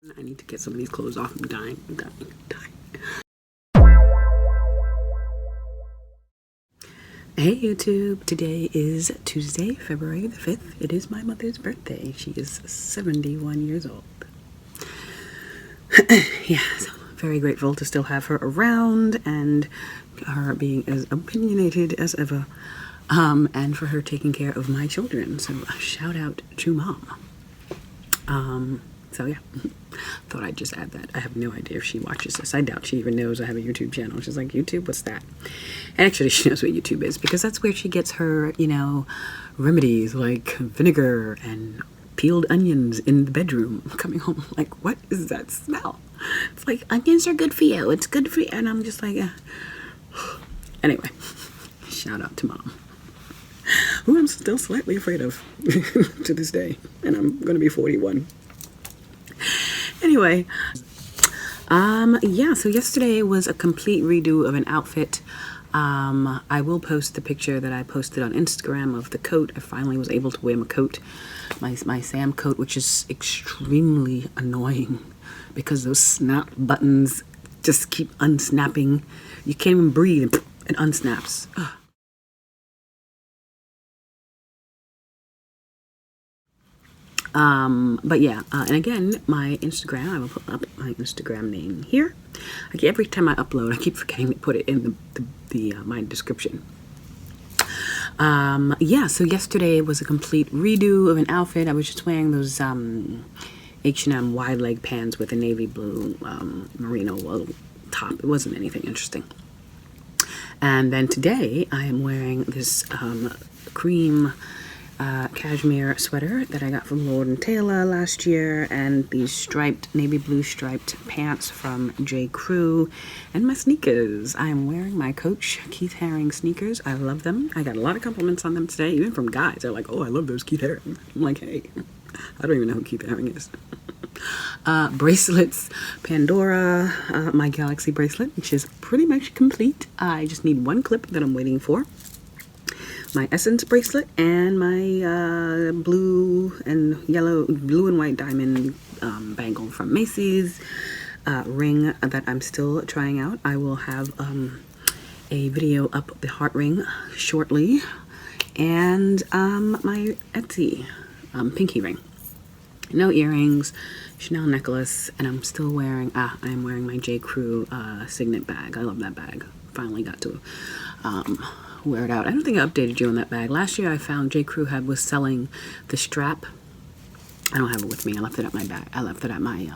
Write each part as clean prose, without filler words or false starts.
I need to get some of these clothes off. I'm dying. Hey YouTube, today is Tuesday, February the 5th. It is my mother's birthday. She is 71 years old. Yeah, so very grateful to still have her around and her being as opinionated as ever. And for her taking care of my children. So a shout out to Mom. So yeah, thought I'd just add that. I have no idea if she watches this. I doubt she even knows I have a YouTube channel. She's like, YouTube, what's that? And actually she knows what YouTube is because that's where she gets her, remedies like vinegar and peeled onions in the bedroom. Coming home like, what is that smell? It's like, onions are good for you. It's good for you. And I'm just like, Anyway, shout out to Mom, who I'm still slightly afraid of to this day. And I'm going to be 41. Anyway, yeah, so yesterday was a complete redo of an outfit. I will post the picture that I posted on Instagram of the coat. I finally was able to wear my coat, my Sam coat, which is extremely annoying because those snap buttons just keep unsnapping. You can't even breathe and it unsnaps. Ugh. But yeah, and again, my Instagram, I will put up my Instagram name here. Like every time I upload, I keep forgetting to put it in my description. Yeah, so yesterday was a complete redo of an outfit. I was just wearing those H&M wide leg pants with a navy blue merino wool top. It wasn't anything interesting. And then today I am wearing this cream cashmere sweater that I got from Lord & Taylor last year, and these striped, navy blue striped pants from J. Crew, and my sneakers. I am wearing my Coach Keith Haring sneakers. I love them. I got a lot of compliments on them today, even from guys. They're like, oh, I love those Keith Haring. I'm like, hey, I don't even know who Keith Haring is. Bracelets, Pandora, my Galaxy bracelet, which is pretty much complete. I just need one clip that I'm waiting for. My Essence bracelet and my blue and white diamond bangle from Macy's, ring that I'm still trying out. I will have a video up the heart ring shortly, and my Etsy pinky ring. No earrings, Chanel necklace, and I'm still wearing, I am wearing my J. Crew Signet bag. I love that bag. Finally got to wear it out. I don't think I updated you on that bag. Last year I found J. Crew was selling the strap. I don't have it with me. I left it at my bag. I left it at my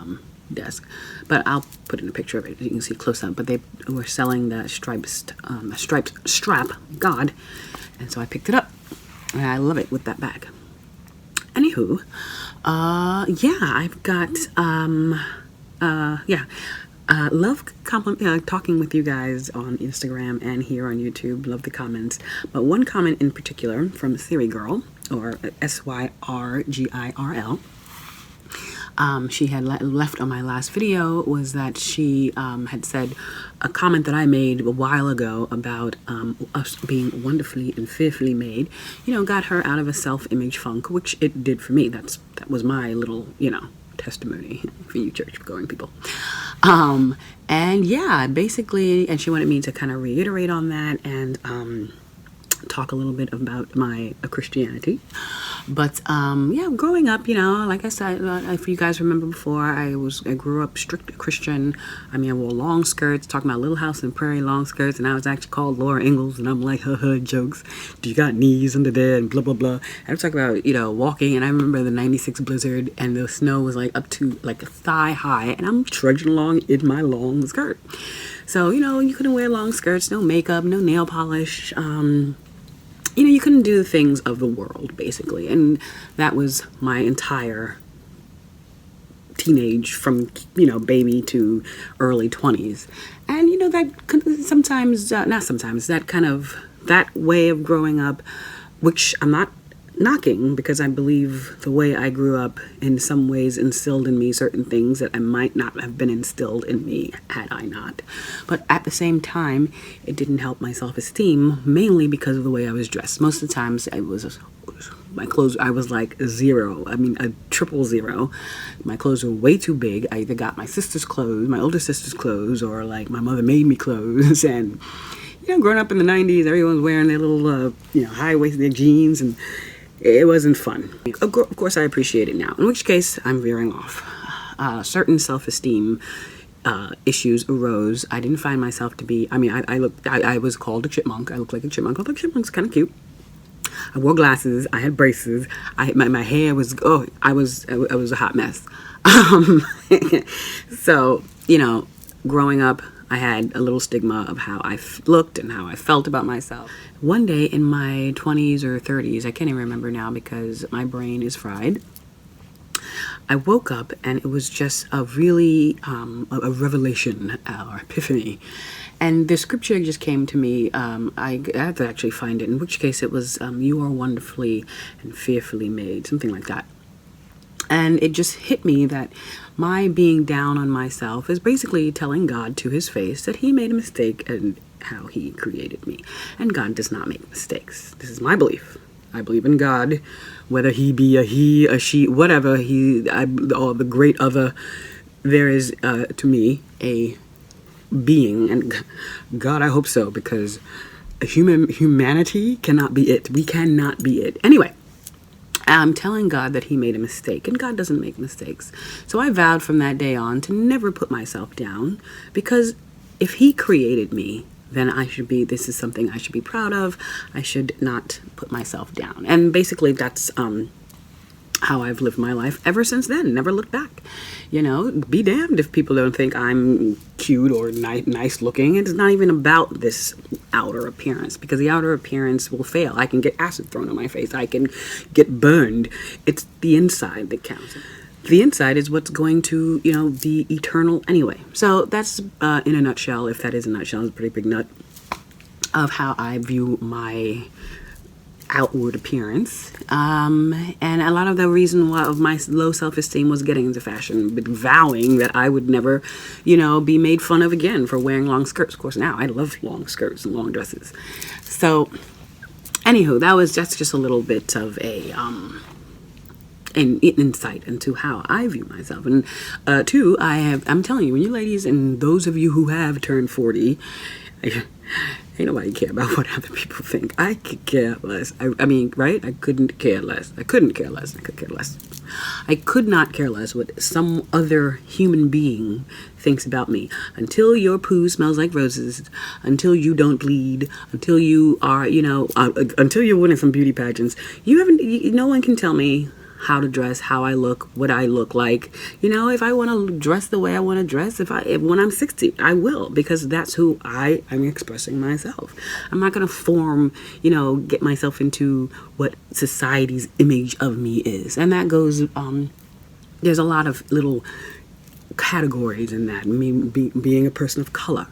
desk. But I'll put in a picture of it. You can see close up. But they were selling the striped strap. God. And so I picked it up. And I love it with that bag. Anywho, yeah, I've got, yeah. Love talking with you guys on Instagram and here on YouTube. Love the comments. But one comment in particular from Theory Girl, or SYRGIRL, she had left on my last video, was that she had said a comment that I made a while ago about us being wonderfully and fearfully made, got her out of a self-image funk, which it did for me. That was my little, testimony for you church-going people. And yeah, basically, and she wanted me to kind of reiterate on that and talk a little bit about my Christianity. But yeah, growing up, like I said, if you guys remember before, I grew up strict Christian. I mean, I wore long skirts, talking about Little House on the Prairie long skirts, and I was actually called Laura Ingalls, and I'm like, jokes. Do you got knees under there and blah blah blah. I was talking about walking, and I remember the '96 blizzard, and the snow was like up to like thigh high, and I'm trudging along in my long skirt. So you couldn't wear long skirts, no makeup, no nail polish. You couldn't do the things of the world, basically. And that was my entire teenage, from, baby to early 20s. And, that sometimes, not sometimes, that way of growing up, which I'm not knocking, because I believe the way I grew up in some ways instilled in me certain things that I might not have been instilled in me had I not. But at the same time, it didn't help my self-esteem, mainly because of the way I was dressed. Most of the times it was My clothes, I was like zero. I mean, a triple zero. My clothes were way too big. I either got my sister's clothes, my older sister's clothes, or like my mother made me clothes. And, growing up in the 90s, everyone's wearing their little, high-waisted jeans, and it wasn't fun. Of course, I appreciate it now, in which case I'm veering off. Certain self-esteem issues arose. I didn't find myself to be, I was called a chipmunk. I looked like a chipmunk. Although chipmunk's kind of cute. I wore glasses. I had braces. My hair was, I was a hot mess. So, growing up, I had a little stigma of how I looked and how I felt about myself. One day in my 20s or 30s, I can't even remember now because my brain is fried, I woke up and it was just a really, a revelation or epiphany. And the scripture just came to me. I had to actually find it, in which case it was, you are wonderfully and fearfully made, something like that. And it just hit me that my being down on myself is basically telling God to his face that he made a mistake in how he created me. And God does not make mistakes. This is my belief. I believe in God, whether he be a he, a she, whatever, or the great other. There is, to me, a being, and God, I hope so, because humanity cannot be it. We cannot be it. Anyway, I'm telling God that he made a mistake, and God doesn't make mistakes. So I vowed from that day on to never put myself down, because if he created me, then this is something I should be proud of. I should not put myself down. And basically that's how I've lived my life ever since then. Never looked back. Be damned if people don't think I'm cute or nice looking. It's not even about this outer appearance, because the outer appearance will fail. I can get acid thrown on my face. I can get burned. It's the inside that counts. The inside is what's going to, be eternal anyway. So that's, in a nutshell, if that is a nutshell, it's a pretty big nut, of how I view my outward appearance. And a lot of the reason why of my low self-esteem was getting into fashion, but vowing that I would never, be made fun of again for wearing long skirts. Of course, now I love long skirts and long dresses. So, anywho, that's just a little bit of an insight into how I view myself. And two, I'm telling you, when you ladies and those of you who have turned 40, ain't nobody care about what other people think. I could care less. I mean, right? I couldn't care less. I couldn't care less. I could care less. I could not care less what some other human being thinks about me. Until your poo smells like roses, until you don't bleed, until you are, until you're winning some beauty pageants, no one can tell me how to dress, how I look, what I look like. If I want to dress the way I want to dress, when I'm 60, I will, because that's who I am expressing myself. I'm not going to form, get myself into what society's image of me is. And that goes, there's a lot of little categories in that. Being a person of color,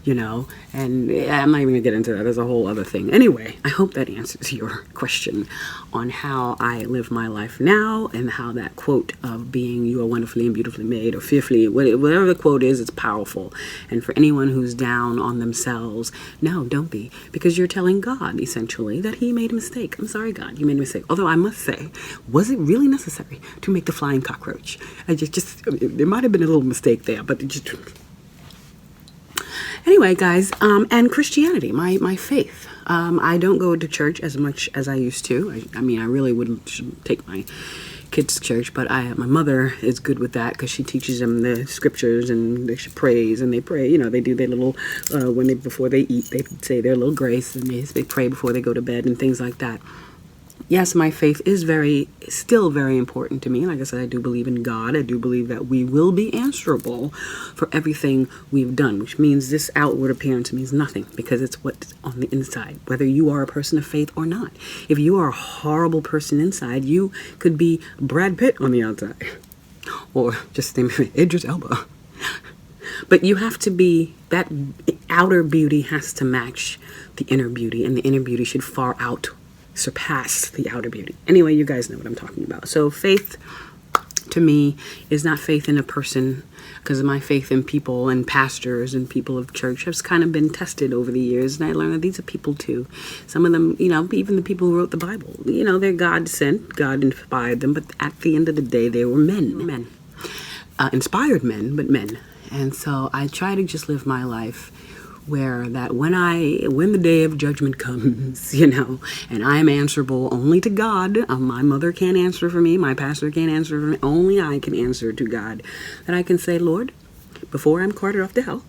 and I'm not even gonna get into that. There's a whole other thing. Anyway, I hope that answers your question on how I live my life now, and how that quote of being you are wonderfully and beautifully made, or fearfully, whatever the quote is, it's powerful. And for anyone who's down on themselves, no, don't be, because you're telling God essentially that he made a mistake. I'm sorry, God, you made a mistake. Although I must say, was it really necessary to make the flying cockroach? There might have been a little mistake there, but it just... Anyway, guys, and Christianity, my faith. I don't go to church as much as I used to. I really wouldn't take my kids to church, but my mother is good with that, because she teaches them the scriptures, and they should praise, and they pray. They do their little, before they eat, they say their little grace, and they pray before they go to bed and things like that. Yes, my faith is still very important to me. Like I said, I do believe in God. I do believe that we will be answerable for everything we've done, which means this outward appearance means nothing, because it's what's on the inside, whether you are a person of faith or not. If you are a horrible person inside, you could be Brad Pitt on the outside, or just Idris Elba. But you have to be, that outer beauty has to match the inner beauty, and the inner beauty should surpass the outer beauty. Anyway, you guys know what I'm talking about. So faith, to me is not faith in a person, because my faith in people and pastors and people of church has kind of been tested over the years. And I learned that these are people too. Some of them, even the people who wrote the Bible, they're God sent, God inspired them. But at the end of the day, they were men. Inspired men, but men. And so I try to just live my life where that when the day of judgment comes, and I am answerable only to God, my mother can't answer for me, my pastor can't answer for me, only I can answer to God, that I can say, Lord, before I'm carted off to hell,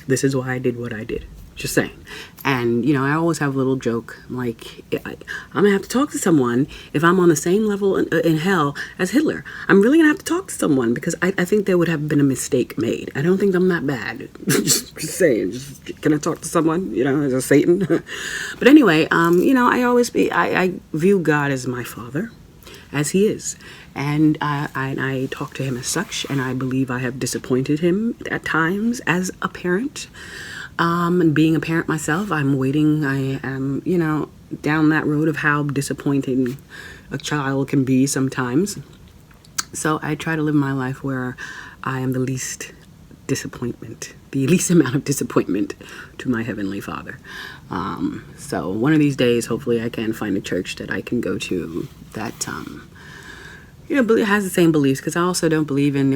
this is why I did what I did. Just saying. And, I always have a little joke, like, I'm going to have to talk to someone if I'm on the same level in hell as Hitler. I'm really going to have to talk to someone, because I think there would have been a mistake made. I don't think I'm that bad. just saying. Can I talk to someone, as a Satan? But anyway, I view God as my father, as he is. And I talk to him as such, and I believe I have disappointed him at times as a parent. And being a parent myself, I am, down that road of how disappointing a child can be sometimes. So I try to live my life where I am the least amount of disappointment to my Heavenly Father. So one of these days, hopefully I can find a church that I can go to that, has the same beliefs, because I also don't believe in,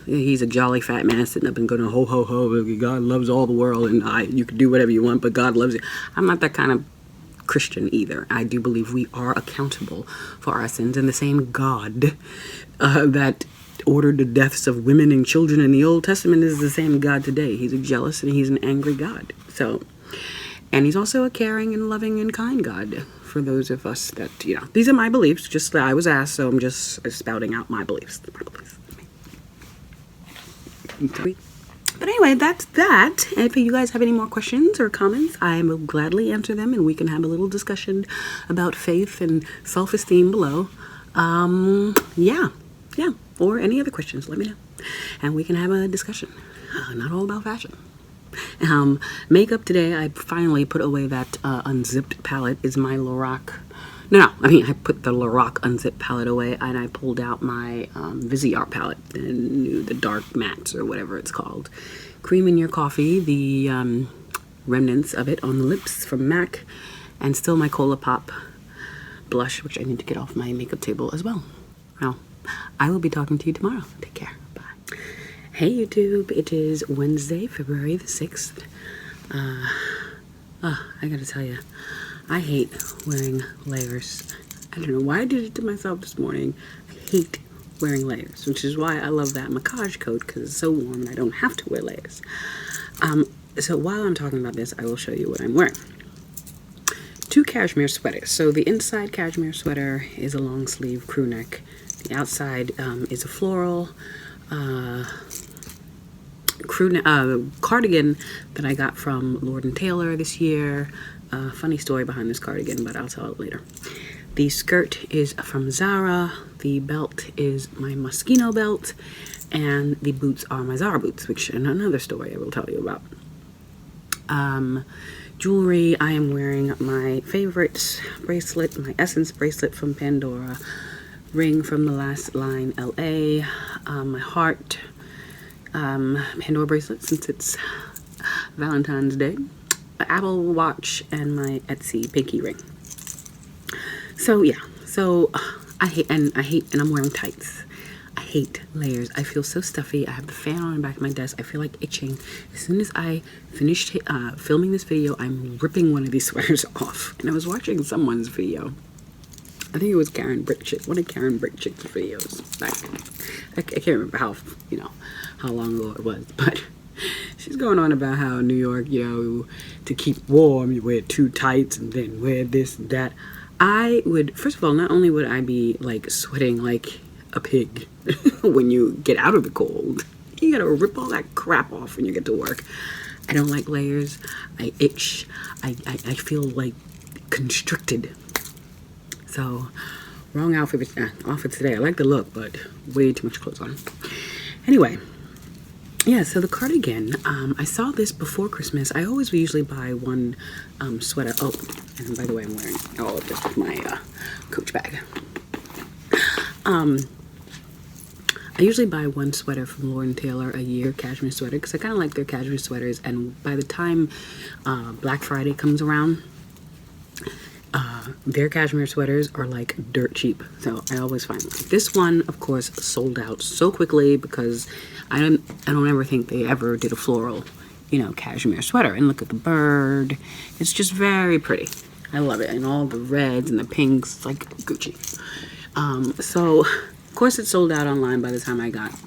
he's a jolly fat man sitting up and going, ho, ho, ho, God loves all the world, and you can do whatever you want, but God loves you. I'm not that kind of Christian either. I do believe we are accountable for our sins, and the same God that ordered the deaths of women and children in the Old Testament is the same God today. He's a jealous and he's an angry God. So, and he's also a caring and loving and kind God for those of us that, these are my beliefs. Just I was asked, so I'm just spouting out my beliefs. But anyway, that's that. And if you guys have any more questions or comments, I will gladly answer them, and we can have a little discussion about faith and self-esteem below. Yeah. Or any other questions, let me know. And we can have a discussion. Not all about fashion. Makeup today, I finally put away that unzipped palette. Is my Lorac... I put the Lorac unzipped palette away, and I pulled out my Viseart palette, the dark mattes or whatever it's called. Cream in Your Coffee, the remnants of it on the lips from MAC, and still my Colourpop blush, which I need to get off my makeup table as well. Well, I will be talking to you tomorrow. Take care. Bye. Hey YouTube, it is Wednesday, February the 6th. I gotta tell you, I hate wearing layers. I don't know why I did it to myself this morning. I hate wearing layers, which is why I love that massage coat, because it's so warm and I don't have to wear layers. So while I'm talking about this, I will show you what I'm wearing. 2 cashmere sweaters. So the inside cashmere sweater is a long sleeve crew neck. The outside is a floral cardigan that I got from Lord & Taylor this year. Funny story behind this cardigan, but I'll tell it later. The skirt is from Zara. The belt is my Moschino belt. And the boots are my Zara boots, which is another story I will tell you about. Jewelry, I am wearing my favorite bracelet, my Essence bracelet from Pandora. Ring from the Last Line LA. My heart Pandora bracelet, since it's Valentine's Day. Apple Watch, and my Etsy pinky ring. So yeah, I hate, and I'm wearing tights. I hate layers. I feel so stuffy. I have the fan on the back of my desk. I feel like itching. As soon as I finished filming this video, I'm ripping one of these sweaters off. And I was watching someone's video. I think it was Karen Brickchick, one of Karen Brickchick's videos. I can't remember how long ago it was, but she's going on about how New York, to keep warm, you wear 2 tights and then wear this and that. I would, first of all, not only would I be like sweating like a pig when you get out of the cold, you gotta rip all that crap off when you get to work. I don't like layers. I itch. I feel like constricted. So, wrong outfit today. I like the look, but way too much clothes on. Anyway, yeah, so the cardigan, I saw this before Christmas. I always usually buy one sweater. Oh, and by the way, I'm wearing all of this with my Coach bag. I usually buy one sweater from Lord & Taylor a year, cashmere sweater, because I kind of like their cashmere sweaters. And by the time Black Friday comes around, their cashmere sweaters are like dirt cheap. So I always find them. This one, of course, sold out so quickly because I don't ever think they ever did a floral, cashmere sweater. And look at the bird. It's just very pretty. I love it. And all the reds and the pinks, it's like Gucci. So, of course, it sold out online by the time I got it.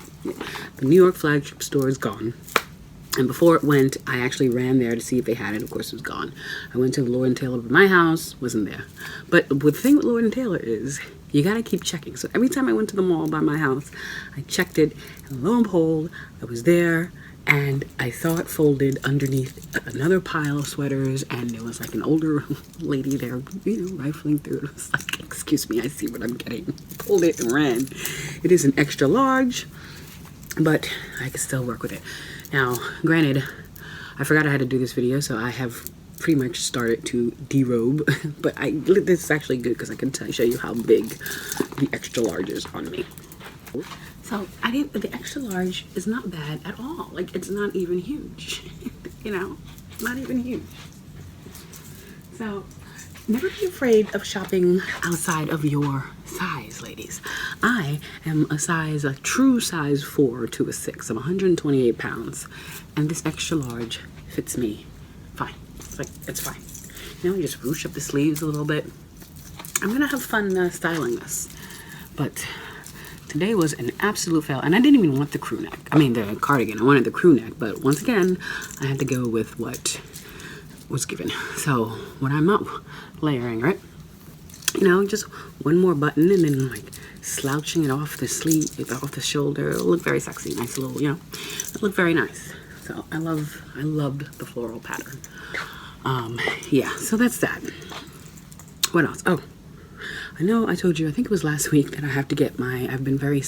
The New York flagship store is gone. And before it went, I actually ran there to see if they had it. Of course, it was gone. I went to the Lord & Taylor by my house, wasn't there. But the thing with Lord & Taylor is you got to keep checking. So every time I went to the mall by my house, I checked it. And lo and behold, I was there. And I saw it folded underneath another pile of sweaters. And there was like an older lady there, rifling through it. I was like, excuse me, I see what I'm getting. Pulled it and ran. It is an extra large, but I can still work with it. Now, granted, I forgot I had to do this video, so I have pretty much started to derobe. But this is actually good because I can show you how big the extra large is on me. So the extra large is not bad at all. Like, it's not even huge, not even huge. So never be afraid of shopping outside of your size, ladies. I am a true size 4 to a 6. I'm 128 pounds, and this extra large fits me fine. It's fine. You just ruche up the sleeves a little bit. I'm gonna have fun styling this, but today was an absolute fail, and I didn't even want the crew neck. I mean, the cardigan. I wanted the crew neck, but once again, I had to go with what was given. So when I'm up layering, right? Just one more button and then like slouching it off the sleeve, off the shoulder. It'll look very sexy, nice little, it'll look very nice. So I loved the floral pattern. Yeah, so that's that. What else? Oh, I know I told you, I think it was last week, that I have to get I've been very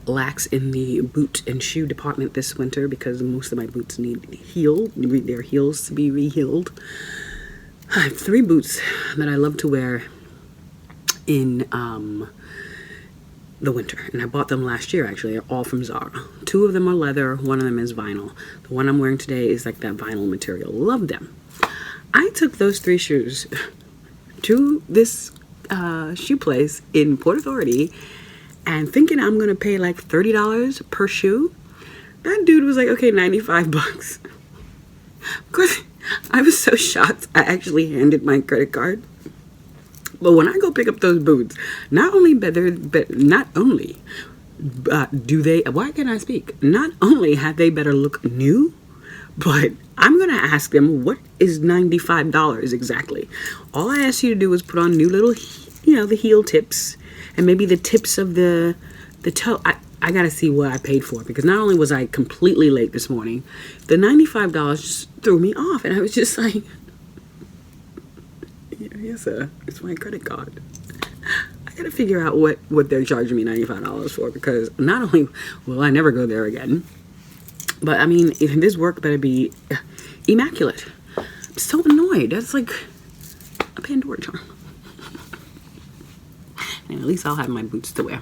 lax in the boot and shoe department this winter because most of my boots need their heels to be re-heeled. I have 3 boots that I love to wear in the winter, and I bought them last year actually. They're all from Zara. 2 of them are leather, 1 of them is vinyl. The one I'm wearing today is like that vinyl material. Love them. I took those 3 shoes to this shoe place in Port Authority and thinking I'm gonna pay like $30 per shoe. That dude was like, okay, 95 bucks. Of course, I was so shocked. I actually handed my credit card. But when I go pick up those boots, not only do they, why can't I speak? Not only have they better look new, but I'm going to ask them, what is $95 exactly? All I asked you to do was put on new little, the heel tips and maybe the tips of the toe. I got to see what I paid for, because not only was I completely late this morning, the $95 just threw me off. And I was just like, yes, sir, it's my credit card. I got to figure out what they're charging me $95 for, because not only will I never go there again, but I mean, this work better be immaculate. I'm so annoyed. That's like a Pandora charm. And at least I'll have my boots to wear.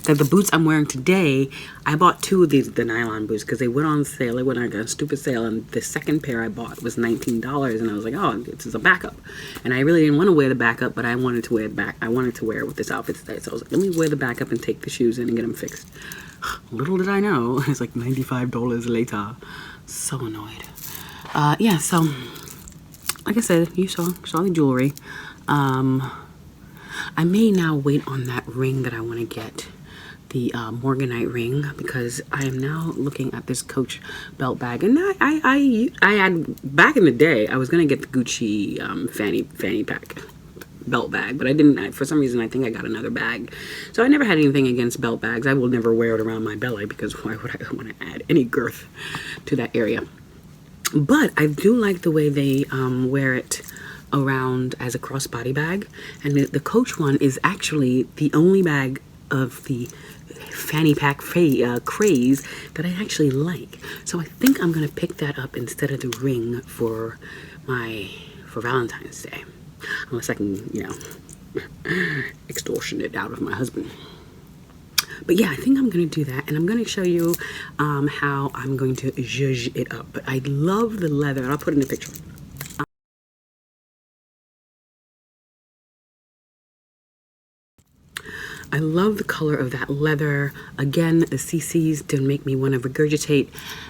So the boots I'm wearing today, I bought 2 of the nylon boots because they went on sale. They went on a stupid sale, and the second pair I bought was $19, and I was like, oh, this is a backup. And I really didn't want to wear the backup, but I wanted to wear it back. I wanted to wear it with this outfit today, so I was like, let me wear the backup and take the shoes in and get them fixed. Little did I know, it's like $95 later. So annoyed. Yeah, so like I said, you saw the jewelry. I may now wait on that ring that I want to get, the Morganite ring, because I am now looking at this Coach belt bag. And I had, back in the day, I was gonna get the Gucci fanny pack belt bag, but I didn't. For some reason, I think I got another bag. So I never had anything against belt bags. I will never wear it around my belly, because why would I want to add any girth to that area? But I do like the way they wear it around as a crossbody bag. And the Coach one is actually the only bag of the fanny pack craze that I actually like. So I think I'm gonna pick that up instead of the ring for Valentine's Day, unless I can extortion it out of my husband. But yeah, I think I'm going to do that. And I'm going to show you how I'm going to zhuzh it up. But I love the leather. And I'll put in a picture. I love the color of that leather. Again, the CCs didn't make me want to regurgitate,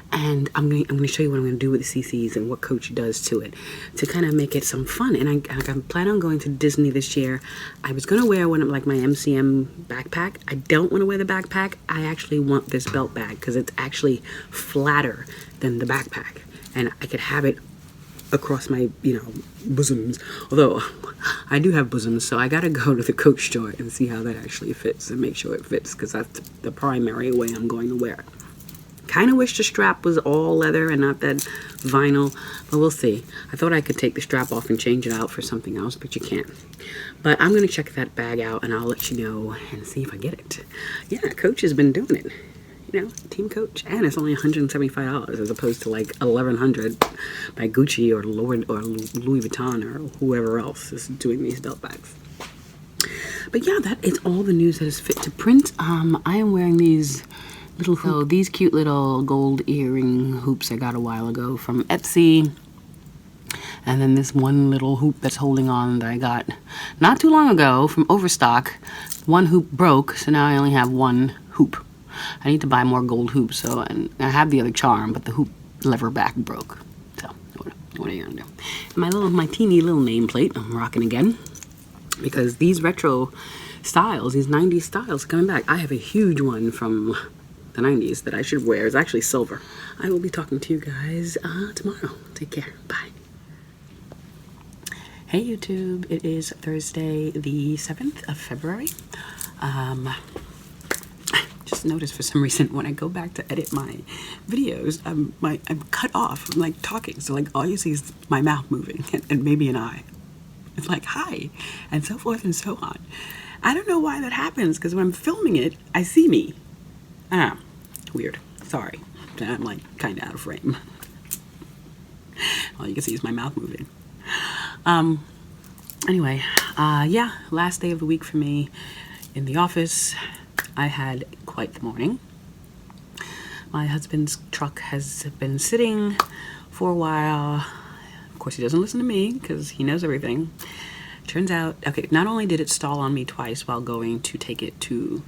and I'm going to show you what I'm going to do with the CCs and what Coach does to it to kind of make it some fun. And I'm planning on going to Disney this year. I was going to wear one of like my MCM backpack. I don't want to wear the backpack. I actually want this belt bag because it's actually flatter than the backpack, and I could have it across my, bosoms. Although I do have bosoms, so I gotta go to the Coach store and see how that actually fits and make sure it fits, because that's the primary way I'm going to wear it. Kind of wish the strap was all leather and not that vinyl, but we'll see. I thought I could take the strap off and change it out for something else, but you can't. But I'm gonna check that bag out and I'll let you know and see if I get it. Yeah, Coach has been doing it. Team Coach, and it's only $175 as opposed to like $1,100 by Gucci or Louis Vuitton or whoever else is doing these belt bags. But yeah, that is all the news that is fit to print. I am wearing these these cute little gold earring hoops I got a while ago from Etsy. And then this one little hoop that's holding on that I got not too long ago from Overstock. One hoop broke, so now I only have one hoop. I need to buy more gold hoops, and I have the other charm, but the hoop lever back broke. So what are you gonna do? And my teeny little nameplate I'm rocking again, because these retro styles, these 90s styles are coming back. I have a huge one from the 90s that I should wear. It's actually silver. I will be talking to you guys tomorrow. Take care. Bye. Hey YouTube, it is Thursday the 7th of February. Just noticed for some reason when I go back to edit my videos, I'm cut off. I'm like talking, so like all you see is my mouth moving and maybe an eye. It's like hi, and so forth and so on. I don't know why that happens, because when I'm filming it, I see me. I don't know. Weird. Sorry. I'm like kind of out of frame. All you can see is my mouth moving. Anyway, yeah, last day of the week for me in the office. I had quite the morning. My husband's truck has been sitting for a while. Of course, he doesn't listen to me because he knows everything. Turns out, okay, not only did it stall on me twice while going to take it to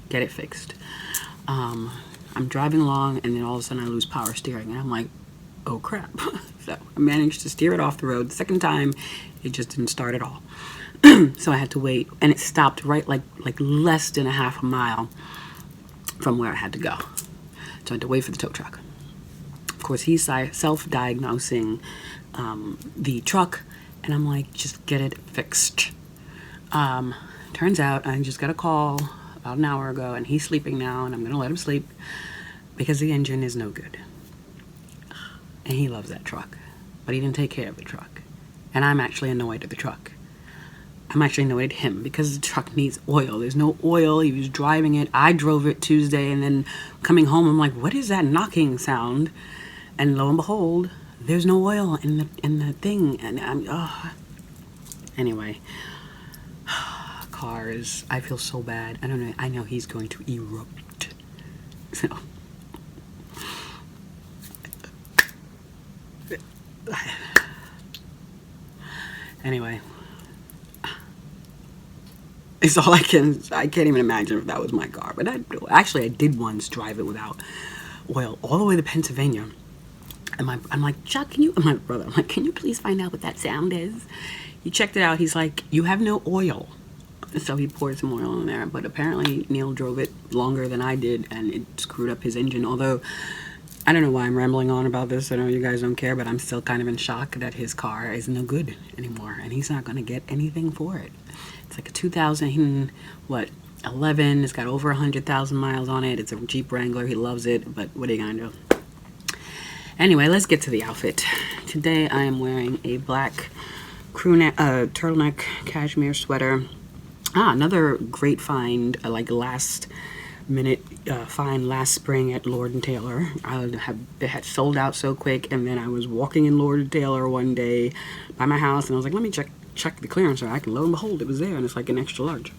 get it fixed, I'm driving along and then all of a sudden I lose power steering and I'm like, oh crap. So I managed to steer it off the road. The second time, it just didn't start at all. So I had to wait, and it stopped right like less than a half a mile from where I had to go. So I had to wait for the tow truck. Of course, he's self-diagnosing the truck, and I'm like, just get it fixed. Turns out I just got a call about an hour ago, and he's sleeping now, and I'm gonna let him sleep because the engine is no good. And he loves that truck, but he didn't take care of the truck. And I'm actually annoyed at the truck. I'm actually annoyed at him because the truck needs oil. There's no oil. He was driving it. I drove it Tuesday, and then coming home, I'm like, what is that knocking sound? And lo and behold, there's no oil in the thing. And anyway, cars. I feel so bad. I don't know. I know he's going to erupt. So. Anyway. It's all I can't even imagine if that was my car. But I did once drive it without oil all the way to Pennsylvania. And I'm like, Chuck, my brother, I'm like, can you please find out what that sound is? He checked it out. He's like, you have no oil. So he poured some oil in there. But apparently Neil drove it longer than I did, and it screwed up his engine. Although, I don't know why I'm rambling on about this. I know you guys don't care, but I'm still kind of in shock that his car is no good anymore. And he's not going to get anything for it. It's like a 2011. It's got over 100,000 miles on it. It's a Jeep Wrangler. He loves it, but what are you gonna do? Anyway, let's get to the outfit. Today I am wearing a black turtleneck cashmere sweater. Another great find, like last minute find last spring at Lord & Taylor. They had sold out so quick, and then I was walking in Lord & Taylor one day by my house, and I was like, let me check the clearance rack, and lo and behold, it was there, and it's like an extra large.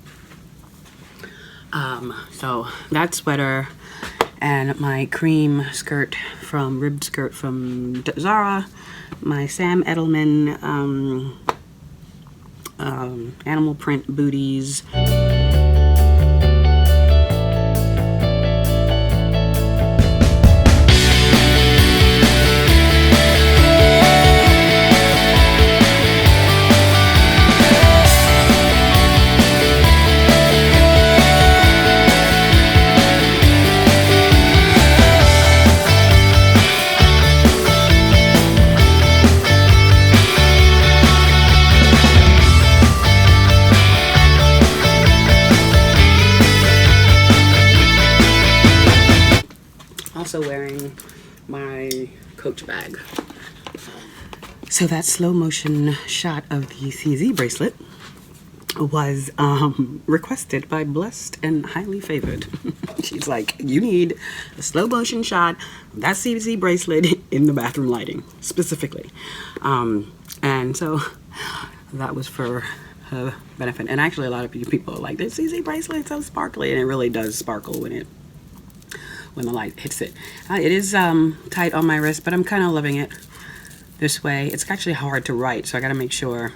So that sweater and my cream skirt from ribbed skirt from Zara, my Sam Edelman animal print booties. Also wearing my Coach bag. So that slow motion shot of the CZ bracelet was requested by Blessed and Highly Favored. She's like, you need a slow motion shot of that CZ bracelet in the bathroom lighting, specifically. And so that was for her benefit. And actually a lot of people are like, this CZ bracelet is so sparkly, and it really does sparkle when the light hits it. It is tight on my wrist, but I'm kind of loving it this way. It's actually hard to write, so I gotta make sure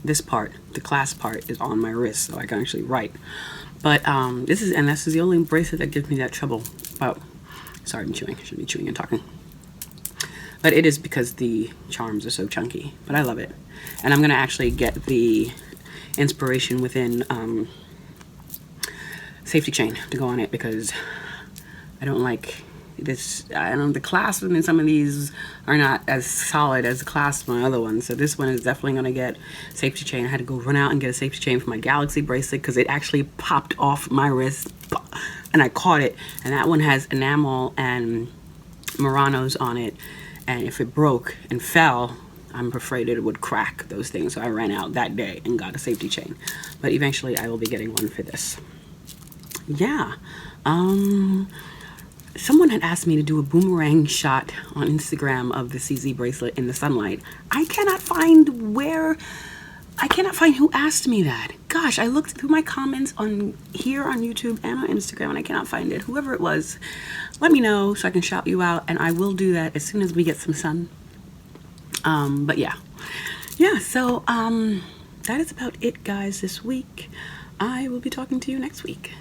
this part, the clasp part, is on my wrist so I can actually write. But this is the only bracelet that gives me that trouble. Oh, sorry, I'm chewing. I shouldn't be chewing and talking. But it is because the charms are so chunky, but I love it. And I'm gonna actually get the inspiration within safety chain to go on it, because I don't like this. I don't. The clasp in some of these are not as solid as the clasp on my other ones. So this one is definitely gonna get safety chain. I had to go run out and get a safety chain for my Galaxy bracelet because it actually popped off my wrist, and I caught it. And that one has enamel and Muranos on it, and if it broke and fell, I'm afraid it would crack those things. So I ran out that day and got a safety chain. But eventually, I will be getting one for this. Yeah. Someone had asked me to do a boomerang shot on Instagram of the CZ bracelet in the sunlight. I cannot find who asked me that. Gosh, I looked through my comments on here on YouTube and on Instagram, and I cannot find it. Whoever it was, let me know so I can shout you out, and I will do that as soon as we get some sun. But yeah. So that is about it, guys, this week. I will be talking to you next week.